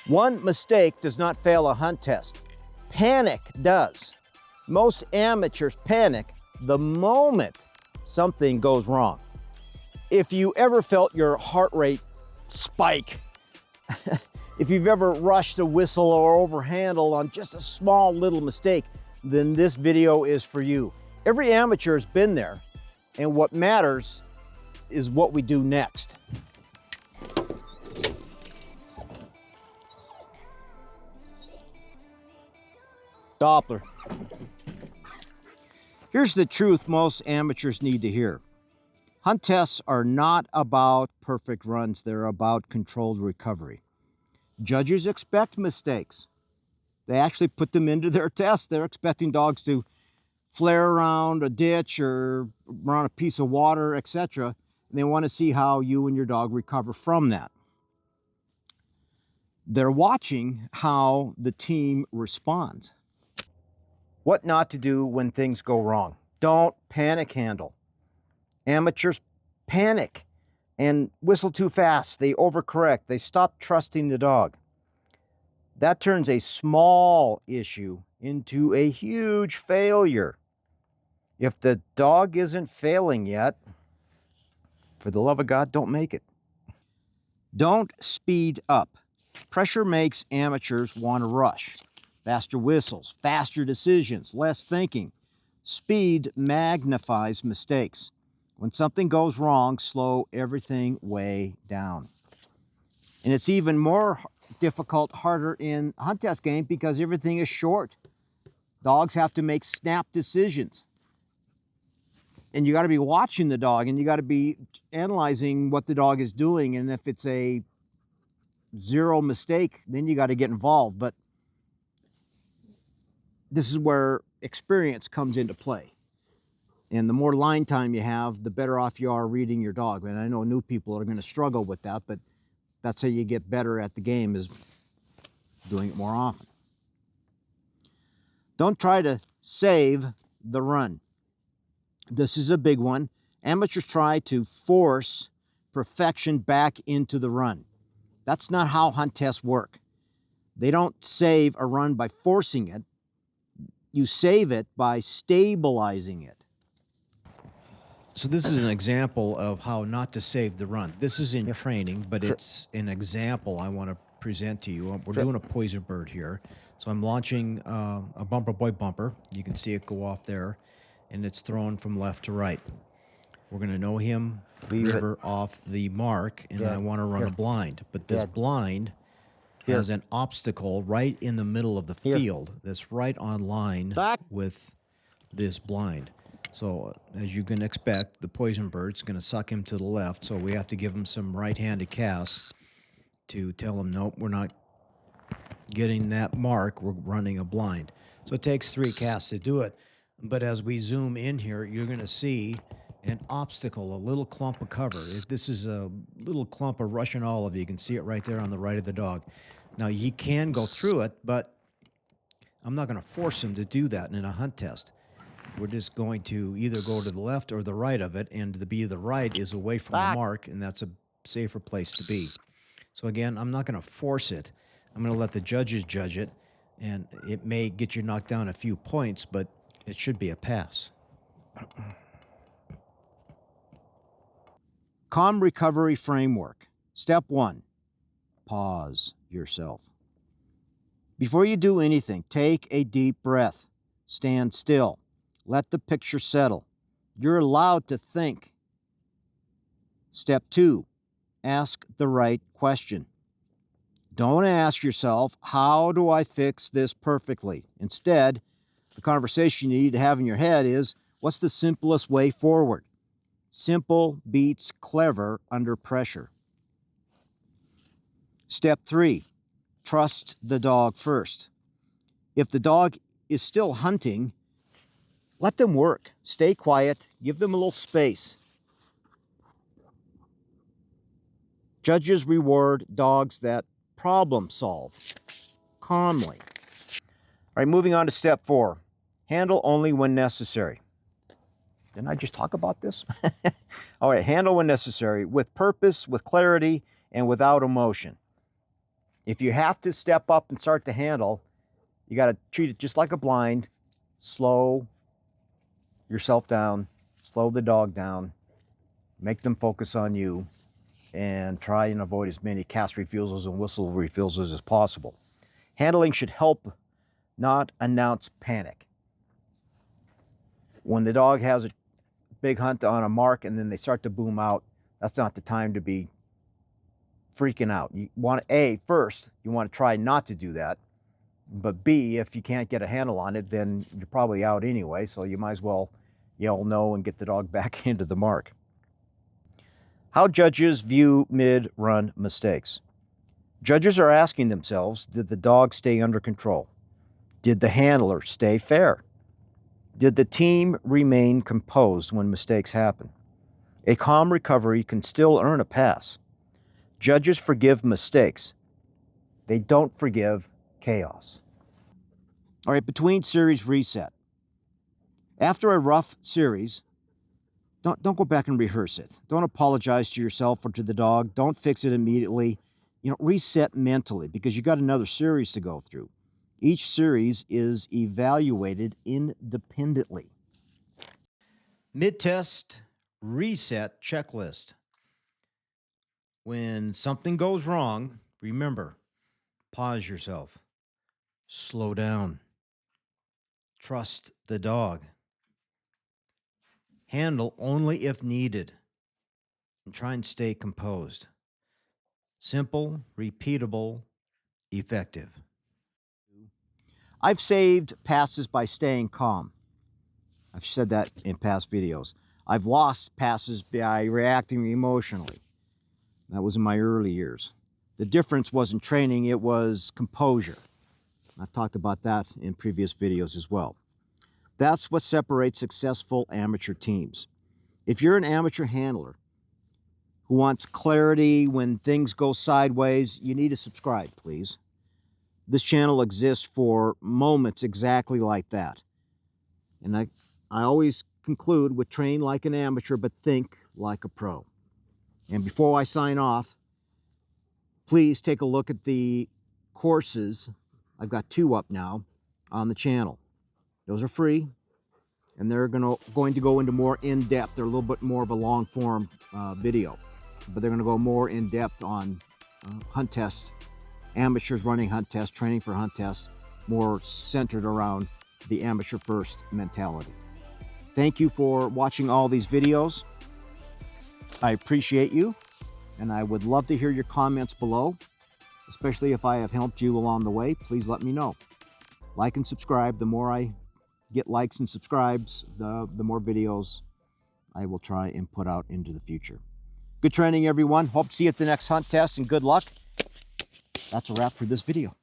One mistake does not fail a hunt test. Panic does. Most amateurs panic the moment something goes wrong. If you ever felt your heart rate spike, if you've ever rushed a whistle or overhandled on just a small little mistake, then this video is for you. Every amateur has been there, and what matters is what we do next. Doppler. Here's the truth most amateurs need to hear. Hunt tests are not about perfect runs, they're about controlled recovery. Judges expect mistakes. They actually put them into their tests. They're expecting dogs to flare around a ditch or around a piece of water, etc. And they want to see how you and your dog recover from that. They're watching how the team responds. What not to do when things go wrong. Don't panic handle. Amateurs panic and whistle too fast. They overcorrect. They stop trusting the dog. That turns a small issue into a huge failure. If the dog isn't failing yet, for the love of God, don't make it. Don't speed up. Pressure makes amateurs want to rush. Faster whistles, faster decisions, less thinking. Speed magnifies mistakes. When something goes wrong, slow everything way down. And it's even more difficult, harder in hunt test game because everything is short. Dogs have to make snap decisions. And you got to be watching the dog, and you got to be analyzing what the dog is doing. And if it's a zero mistake, then you got to get involved. But this is where experience comes into play. And the more line time you have, the better off you are reading your dog. And I know new people are going to struggle with that, but that's how you get better at the game, is doing it more often. Don't try to save the run. This is a big one. Amateurs try to force perfection back into the run. That's not how hunt tests work. They don't save a run by forcing it. You save it by stabilizing it. So this is an example of how not to save the run. This is in training, but it's an example I want to present to you. We're doing a poison bird here. So I'm launching a bumper boy bumper. You can see it go off there, and it's thrown from left to right. We're going to know him river off the mark, and I want to run a blind. But this blind has an obstacle right in the middle of the field that's right on line with this blind. So as you can expect, the poison bird's going to suck him to the left, so we have to give him some right-handed casts to tell him, nope, we're not getting that mark, we're running a blind. So it takes 3 casts to do it. But as we zoom in here, you're going to see an obstacle, a little clump of cover. This is a little clump of Russian olive. You can see it right there on the right of the dog. Now, he can go through it, but I'm not going to force him to do that in a hunt test. We're just going to either go to the left or the right of it, and the right is away from the mark, and that's a safer place to be. So again, I'm not going to force it. I'm going to let the judges judge it, and it may get you knocked down a few points, but it should be a pass. Calm recovery framework. Step 1, pause yourself. Before you do anything, take a deep breath. Stand still. Let the picture settle. You're allowed to think. Step 2, ask the right question. Don't ask yourself, how do I fix this perfectly? Instead, the conversation you need to have in your head is, what's the simplest way forward? Simple beats clever under pressure. Step 3, trust the dog first. If the dog is still hunting, let them work. Stay quiet. Give them a little space. Judges reward dogs that problem solve calmly. All right, moving on to step 4. Handle only when necessary. Didn't I just talk about this? All right, handle when necessary, with purpose, with clarity, and without emotion. If you have to step up and start to handle, you got to treat it just like a blind. Slow yourself down, slow the dog down, make them focus on you, and try and avoid as many cast refusals and whistle refusals as possible. Handling should help, not announce panic. When the dog has a big hunt on a mark and then they start to boom out, that's not the time to be freaking out. You want to, first, you want to try not to do that. But B, if you can't get a handle on it, then you're probably out anyway, so you might as well yell no and get the dog back into the mark. How judges view mid-run mistakes. Judges are asking themselves, did the dog stay under control? Did the handler stay fair? Did the team remain composed when mistakes happen? A calm recovery can still earn a pass. Judges forgive mistakes. They don't forgive chaos. All right, between series reset. After a rough series, don't go back and rehearse it. Don't apologize to yourself or to the dog. Don't fix it immediately. Reset mentally, because you got another series to go through. Each series is evaluated independently. Mid-test reset checklist. When something goes wrong, remember, pause yourself. Slow down. Trust the dog. Handle only if needed. And try and stay composed. Simple, repeatable, effective. I've saved passes by staying calm. I've said that in past videos. I've lost passes by reacting emotionally. That was in my early years. The difference wasn't training, it was composure. I've talked about that in previous videos as well. That's what separates successful amateur teams. If you're an amateur handler who wants clarity when things go sideways, you need to subscribe, please. This channel exists for moments exactly like that. And I always conclude with train like an amateur, but think like a pro. And before I sign off, please take a look at the courses. I've got 2 up now on the channel. Those are free, and they're going to go into more in-depth. They're a little bit more of a long-form video, but they're going to go more in-depth on hunt test, amateurs running hunt test, training for hunt test, more centered around the amateur first mentality. Thank you for watching all these videos. I appreciate you, and I would love to hear your comments below, especially if I have helped you along the way. Please let me know. Like and subscribe. The more I get likes and subscribes, the more videos I will try and put out into the future. Good training, everyone. Hope to see you at the next hunt test, and good luck. That's a wrap for this video.